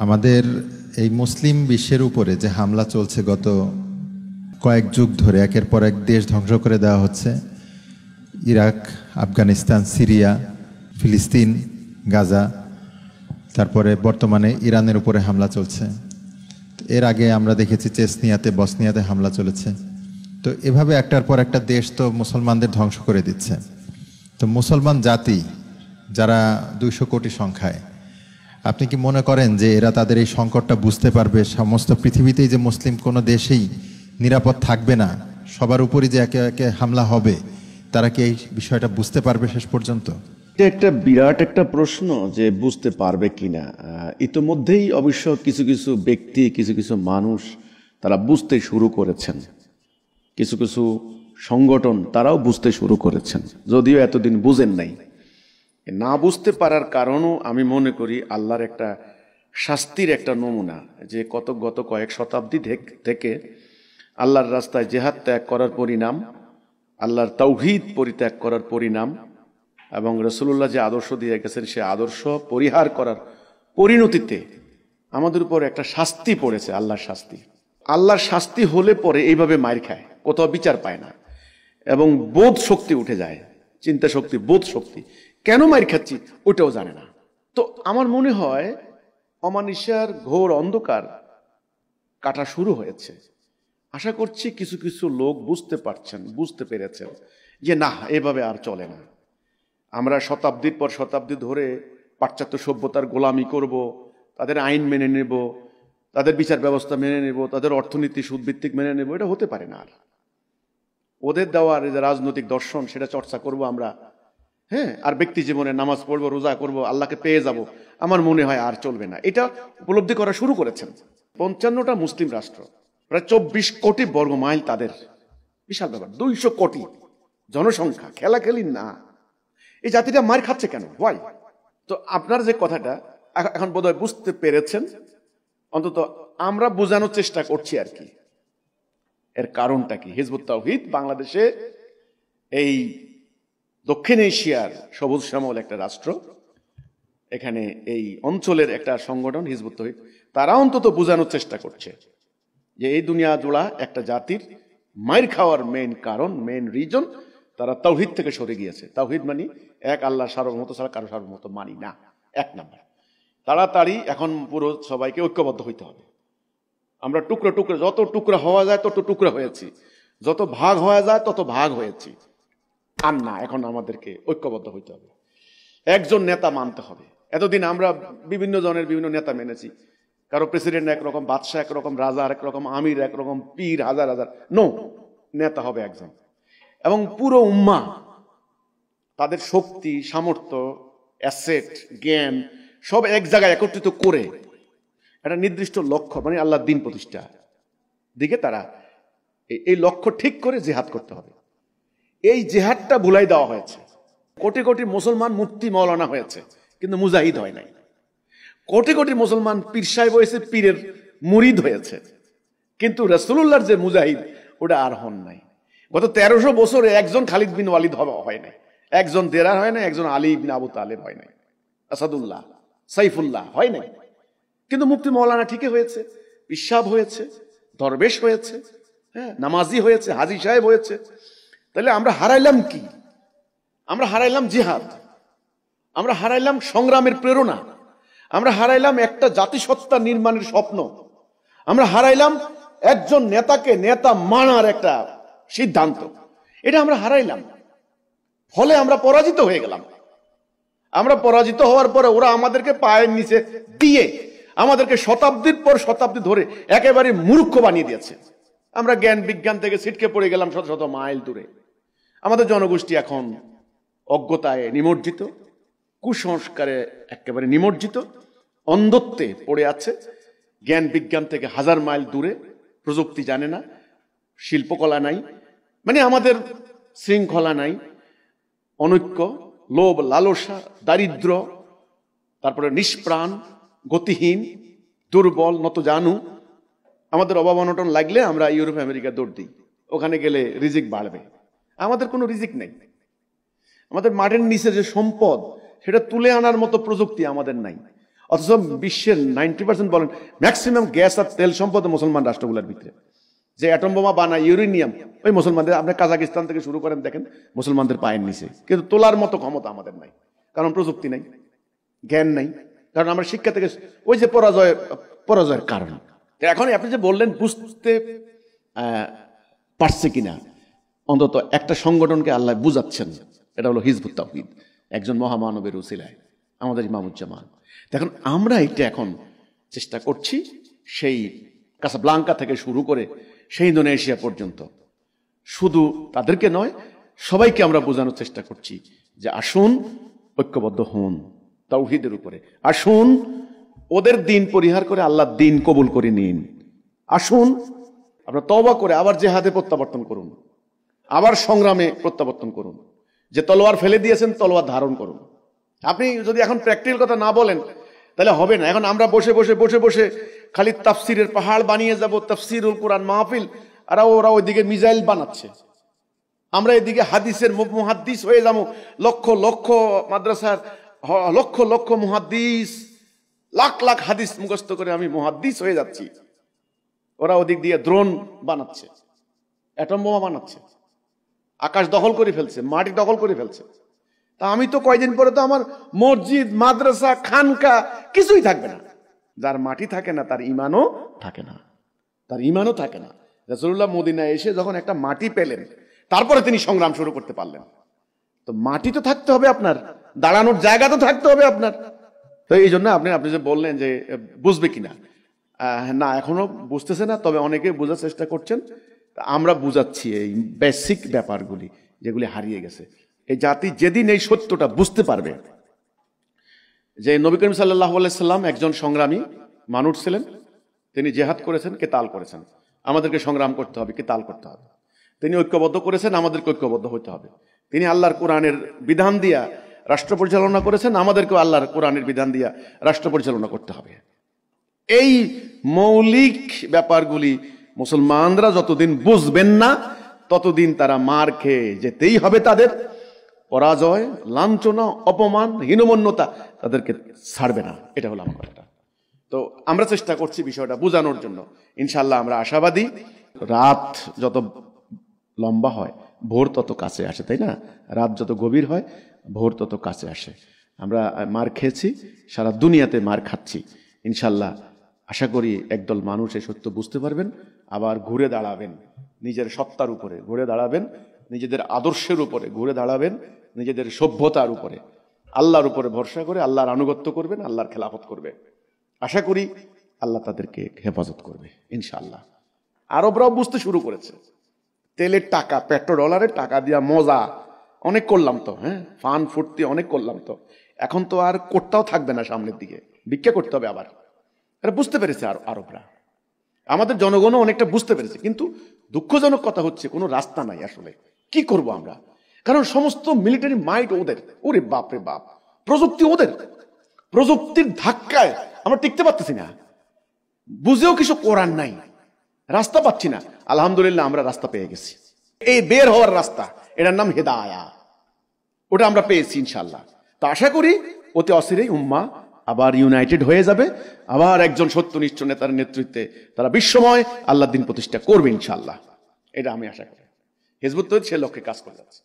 আমাদের এই মুসলিম বিশ্বের উপরে যে হামলা চলছে গত কয়েক যুগ ধরে, একের পর এক দেশ ধ্বংস করে দেওয়া হচ্ছে। ইরাক, আফগানিস্তান, সিরিয়া, ফিলিস্তিন, গাজা, তারপরে বর্তমানে ইরানের উপরে হামলা চলছে। এর আগে আমরা দেখেছি চেচনিয়াতে, বসনিয়াতে হামলা চলেছে। তো এভাবে একটার পর একটা দেশ তো মুসলমানদের ধ্বংস করে দিচ্ছে। তো মুসলমান জাতি যারা 200 কোটি সংখ্যায়, আপনি কি মনে করেন যে এরা তাদের এই সংকটটা বুঝতে পারবে? সমস্ত পৃথিবীতেই যে মুসলিম কোনো দেশেই নিরাপদ থাকবে না, সবার উপরই যে একে একে হামলা হবে, তারা কি এই বিষয়টা বুঝতে পারবে শেষ পর্যন্ত? এটা একটা বিরাট একটা প্রশ্ন যে বুঝতে পারবে কিনা। ইতোমধ্যেই অবশ্য কিছু কিছু ব্যক্তি, কিছু কিছু মানুষ তারা বুঝতে শুরু করেছেন, কিছু কিছু সংগঠন তারাও বুঝতে শুরু করেছেন, যদিও এতদিন বুঝেন নাই। না বুঝতে পারার কারণও আমি মনে করি আল্লাহর একটা শাস্তির একটা নমুনা, যে গত কয়েক শতাব্দী থেকে আল্লাহর রাস্তায় জেহাদ ত্যাগ করার পরিণাম, আল্লাহর তাওহীদ পরিত্যাগ করার পরিণাম, এবং রাসূলুল্লাহ যে আদর্শ দিয়ে গেছেন সে আদর্শ পরিহার করার পরিণতিতে আমাদের উপর একটা শাস্তি পড়েছে, আল্লাহর শাস্তি। আল্লাহর শাস্তি হলে পরে এইভাবে মার খায়, কোথাও বিচার পায় না, এবং বোধ শক্তি উঠে যায়, চিন্তা শক্তি, বোধ শক্তি। কেন মার খাচ্ছি ওটাও জানে না। তো আমার মনে হয় অমানিসার ঘোর অন্ধকার কাটা শুরু হয়েছে। আশা করছি কিছু কিছু লোক বুঝতে পেরেছেন যে না, এভাবে আর চলে না। আমরা শতাব্দীর পর শতাব্দী ধরে পাশ্চাত্য সভ্যতার গোলামি করব, তাদের আইন মেনে নেব, তাদের বিচার ব্যবস্থা মেনে নেব, তাদের অর্থনীতি সুদভিত্তিক মেনে নেব, এটা হতে পারে না। আর ওদের দেওয়ার যে রাজনৈতিক দর্শন সেটা চর্চা করব আমরা, হ্যাঁ, আর ব্যক্তি জীবনে নামাজ পড়বো, রোজা করব, আল্লাহকে পেয়ে যাব, আমার মনে হয় আর চলবে না। এটা উপলব্ধি করা শুরু করেছেন। 55টা মুসলিম রাষ্ট্র, প্রায় 24 কোটি বর্গ মাইল, তাদের বিশাল ব্যাপার। 200 কোটি জনসংখ্যা, খেলাখেলি না। এই জাতিটা মার খাচ্ছে কেন? হোয়াই? তো আপনার যে কথাটা এখন বোধহয় বুঝতে পেরেছেন, অন্তত আমরা বোঝানোর চেষ্টা করছি আর কি। এর কারণটা কি? হিজবুত তাওহীদ বাংলাদেশে, এই দক্ষিণ এশিয়ার সবুজ শ্যামল একটা রাষ্ট্র, এখানে এই অঞ্চলের একটা সংগঠন হিজবুত তাওহীদ, তারা অন্তত বোঝানোর চেষ্টা করছে যে এই দুনিয়া জোড়া একটা জাতির মার খাওয়ার মেইন কারণ, মেইন রিজন, তারা তাওহীদ থেকে সরে গিয়েছে। তাওহীদ মানে এক আল্লাহ সার্বভৌমত্ব ছাড়া কারো সার্বভৌমত্ব মানি না, এক নাম্বার। তাড়াতাড়ি এখন পুরো সবাইকে ঐক্যবদ্ধ হইতে হবে। আমরা টুকরো টুকরো, যত টুকরা হওয়া যায় তত টুকরা হয়েছি, যত ভাগ হওয়া যায় তত ভাগ হয়েছি। আর না, এখন আমাদেরকে ঐক্যবদ্ধ হইতে হবে, একজন নেতা মানতে হবে। এতদিন আমরা বিভিন্ন জনের বিভিন্ন নেতা মেনেছি, কারো প্রেসিডেন্ট একরকম, বাদশাহ একরকম, রাজা একরকম, আমির একরকম, পীর হাজার হাজার। নো, নেতা হবে একজন, এবং পুরো উম্মাহ তাদের শক্তি, সামর্থ্য, অ্যাসেট, জ্ঞান সব এক জায়গায় একত্রিত করে একটা নির্দিষ্ট লক্ষ্য, মানে আল্লাহর দ্বীন প্রতিষ্ঠা দিকে তারা এই লক্ষ্য ঠিক করে জিহাদ করতে হবে। এই জিহাদটা ভুলাই দেওয়া হয়েছে। কোটি কোটি মুসলমান মুফতি মাওলানা হয়েছে, কিন্তু মুজাহিদ হয় নাই। কোটি কোটি মুসলমান পীর সাহেব হয়েছে, পীরের মুরিদ হয়েছে, কিন্তু রাসূলুল্লাহর যে মুজাহিদ ওটা আর হন নাই। গত 1300 বছরে একজন খালিদ বিন ওয়ালিদ হয় নাই, একজন দেরার হয় নাই, একজন আলী বিন আবু তালেব হয় নাই, আসাদুল্লাহ, সাইফুল্লাহ হয় নাই। কিন্তু মুফতি মাওলানা ঠিকই হয়েছে, পিসাব হয়েছে, দরবেশ হয়েছে, হ্যাঁ, নামাজি হয়েছে, হাজী সাহেব হয়েছে। তাহলে আমরা হারাইলাম কি? আমরা হারাইলাম জিহাদ, আমরা হারাইলাম সংগ্রামের প্রেরণা, আমরা হারাইলাম একটা জাতিসত্তা নির্মাণের স্বপ্ন, আমরা হারাইলাম একজন নেতাকে নেতা মানার একটা সিদ্ধান্ত। এটা আমরা হারাইলাম, ফলে আমরা পরাজিত হয়ে গেলাম। আমরা পরাজিত হওয়ার পরে ওরা আমাদেরকে পায়ের নিচে দিয়ে আমাদেরকে শতাব্দীর পর শতাব্দী ধরে একেবারে মূর্খ বানিয়ে দিয়েছে। আমরা জ্ঞান বিজ্ঞান থেকে ছিটকে পড়ে গেলাম শত শত মাইল দূরে। আমাদের জনগোষ্ঠী এখন অজ্ঞতায় নিমজ্জিত, কুসংস্কারে একেবারে নিমজ্জিত, অন্ধত্বে পড়ে আছে, জ্ঞান বিজ্ঞান থেকে হাজার মাইল দূরে, প্রযুক্তি জানে না, শিল্পকলা নাই, মানে আমাদের শৃঙ্খলা নাই, অনৈক্য, লোভ, লালসা, দারিদ্র, তারপরে নিষ্প্রাণ, গতিহীন, দুর্বল, নত জানু। আমাদের অভাব অনটন লাগলে আমরা ইউরোপ আমেরিকা দৌড় দিই, ওখানে গেলে রিজিক বাড়বে। আমাদের কোনো রিজিক নেই। আমাদের মাটির নিচে যে সম্পদ সেটা তুলে আনার মতো প্রযুক্তি আমাদের নাই, অথচ বিশ্বের 90% বলেন ম্যাক্সিমাম গ্যাস আর তেল সম্পদ মুসলমান রাষ্ট্রগুলোর ভিতরে। যে অ্যাটম বোমা বানায় ইউরেনিয়াম, ওই মুসলমানদের, আপনি কাজাকিস্তান থেকে শুরু করেন দেখেন মুসলমানদের পায়ের নিচে, কিন্তু তোলার মতো ক্ষমতা আমাদের নাই, কারণ প্রযুক্তি নাই, জ্ঞান নাই, কারণ আমরা শিক্ষা থেকে ওই যে পরাজয়ের কারণ। এখন আপনি যে বললেন বুঝতে পারছে কিনা, অন্তত একটা সংগঠনকে আল্লাহ বুঝাচ্ছেন, এটা হলো হিজবুত তাওহীদ, একজন মহামানবের উসিলায় আমাদের ইমামুজ্জামান। এখন আমরা এটা এখন চেষ্টা করছি, সেই কাসাব্লাঙ্কা থেকে শুরু করে সেই ইন্দোনেশিয়া পর্যন্ত, শুধু তাদেরকে নয় সবাইকে আমরা বোঝানোর চেষ্টা করছি যে আসুন ঐক্যবদ্ধ হন তাওহীদের উপরে, আসুন ওদের দিন পরিহার করে আল্লাহর দিন কবুল করে নিন, আসুন আপনারা তওবা করে আবার জিহাদে প্রত্যাবর্তন করুন, আবার সংগ্রামে প্রত্যাবর্তন করুন, যে তলোয়ার ফেলে দিয়েছেন তলোয়ার ধারণ করুন। আপনি যদি এখন প্র্যাকটিক্যাল কথা না বলেন তাহলে হবে না। এখন আমরা বসে বসে বসে বসে খালি তাফসিরের পাহাড় বানিয়ে যাব, তাফসিরুল কোরআন মাহফিল, আর ওরা ওইদিকে মিসাইল বানাচ্ছে, আমরা এদিকে হাদিসের মুহাদ্দিস হয়ে যাবো, লক্ষ লক্ষ মাদ্রাসার লক্ষ লক্ষ মুহাদ্দিস, লাখ লাখ হাদিস মুখস্থ করে আমি মুহাদ্দিস হয়ে যাচ্ছি, ওরা ওদিক দিয়ে ড্রোন বানাচ্ছে, অ্যাটম বোমা বানাচ্ছে, আকাশ দখল করে ফেলছে, মাটি দখল করে ফেলছে। তা আমি তো কয়দিন পরে তো আমার মসজিদ, মাদ্রাসা, খানকা কিছুই থাকবে না। যার মাটি থাকে না তার ইমানও থাকে না, তার ইমানও থাকে না। রাসূলুল্লাহ মদিনায় এসে যখন একটা মাটি পেলেন, তারপরে তিনি সংগ্রাম শুরু করতে পারলেন। তো মাটি তো থাকতে হবে আপনার, দাঁড়ানোর জায়গা তো থাকতে হবে আপনার। তো এই জন্য আপনি যে বললেন যে বুঝবে কিনা, না এখনো বুঝতেছে না, তবে অনেকে বোঝার চেষ্টা করছেন। আমরা বুঝাচ্ছি এই বেসিক ব্যাপারগুলি যেগুলি হারিয়ে গেছে। এই জাতি যেদিন এই সত্যটা বুঝতে পারবে যে নবী করিম সাল্লাল্লাহু আলাইহি সাল্লাম একজন সংগ্রামী মানুষ ছিলেন, তিনি জিহাদ করেছেন, কিতাল করেছেন, আমাদেরকে সংগ্রাম করতে হবে, কিতাল করতে হবে। তিনি ঐক্যবদ্ধ করেছেন, আমাদেরকে ঐক্যবদ্ধ হতে হবে। তিনি আল্লাহর কোরআনের বিধান দিয়া রাষ্ট্র পরিচালনা করেছেন, আমাদেরকেও আল্লাহর কোরআনের বিধান দিয়া রাষ্ট্র পরিচালনা করতে হবে। এই মৌলিক ব্যাপারগুলি মুসলমানরা যতদিন বুঝবেন না ততদিন তারা মার খেয়ে যেতেই হবে, তাদের পরাজয়, লাঞ্ছনা, অপমান, হীনমন্যতা তাদেরকে ছাড়বে না। এটা হলো আমার কথাটা। তো আমরা চেষ্টা করছি বিষয়টা বোঝানোর জন্য। ইনশাল্লাহ আমরা আশাবাদী। রাত যত লম্বা হয় ভোর তত কাছে আসে, তাই না? রাত যত গভীর হয় ভোর তত কাছে আসে। আমরা মার খেয়েছি, সারা দুনিয়াতে মার খাচ্ছি। ইনশাল্লাহ আশা করি একদল মানুষ এই সত্য বুঝতে পারবেন, আবার ঘুরে দাঁড়াবেন, নিজের সত্তার উপরে ঘুরে দাঁড়াবেন, নিজেদের আদর্শের উপরে ঘুরে দাঁড়াবেন, নিজেদের সভ্যতার উপরে, আল্লাহর উপরে ভরসা করে আল্লাহর আনুগত্য করবেন, আল্লাহর খেলাফত করবে। আশা করি আল্লাহ তাদেরকে হেফাজত করবে ইনশাআল্লাহ। আরবরাও বুঝতে শুরু করেছে। তেলের টাকা, পেট্রোডলারের টাকা দিয়া মজা অনেক করলাম তো, হ্যাঁ, ফান ফুর্তি অনেক করলাম তো, এখন তো আর কোটটাও থাকবে না, সামনের দিকে ভিক্ষা করতে হবে আবার। এটা বুঝতে পেরেছে আরবরা, আমাদের জনগণও অনেকটা বুঝতে পেরেছে। কিন্তু দুঃখজনক কথা হচ্ছে কোনো রাস্তা নাই আসলে। কি করব আমরা? কারণ সমস্ত মিলিটারি মাইট ওদের, ওরে বাপ রে বাপ, প্রযুক্তি ওদের, প্রযুক্তির ধাক্কায় আমরা টিকতে পারতেছি না, বুঝেও কিছু করার নাই, রাস্তা পাচ্ছি না। আলহামদুলিল্লাহ আমরা রাস্তা পেয়ে গেছি, এই বের হওয়ার রাস্তা, এটার নাম হেদায়া, ওটা আমরা পেয়েছি ইনশাল্লাহ। তো আশা করি অতি অচিরেই উম্মাহ আবার ইউনাইটেড হয়ে যাবে, আবার একজন সত্যনিষ্ঠ নেতার নেতৃত্বে তারা বিশ্বময় আল্লাহর দিন প্রতিষ্ঠা করবে ইনশাল্লাহ। এটা আমি আশা করি। হিজবুত তাওহীদ সে লক্ষ্যে কাজ করে যাচ্ছে।